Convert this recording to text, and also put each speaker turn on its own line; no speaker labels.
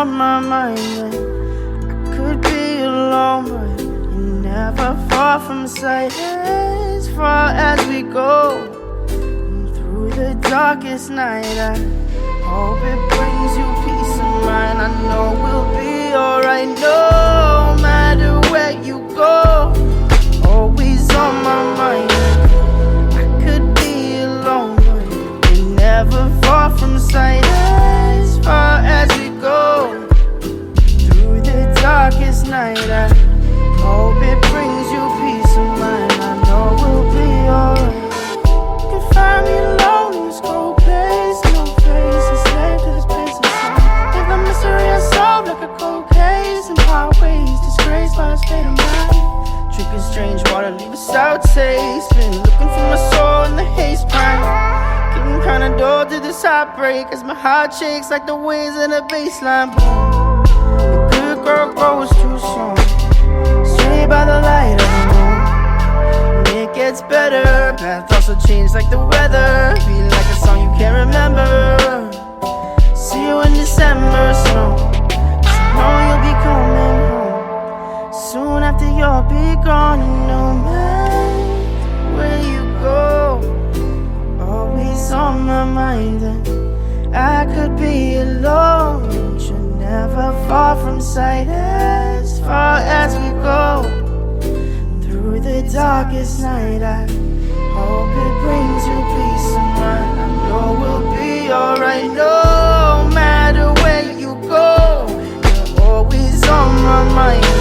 on my mind. I could be alone, but you're never far from sight. As far as we go, through the darkest night, I hope it brings you peace of mind. I know we'll be alright, no matter where you go. Always on my mind. I could be alone, but you're never far from sight. As far as we go, through the darkest night, I hope it brings you peace of mind. I know we'll be alright. You can find me alone in this cold place, no face, a slave to this place of time. If the mystery unsolved like a cold case, and highways disgraced by a state of mind. Drinking strange water, leave a sour taste. Been looking for my soul in the haze prime. Getting kinda dull to this heartbreak as my heart shakes like the waves in a baseline. Boom. The good girl grows too soon, straight by the light of the moon. And it gets better, path also changed like the weather. Feel like a song you can't remember. See you in December snow, 'cause I know you'll be coming home soon after you'll be gone. And no matter where you go, always on my mind. And I could be alone, but you're never far from sight. As far as we go, through the darkest night, I hope it brings you peace of mind. I know we'll be alright, no matter where you go. You're always on my mind.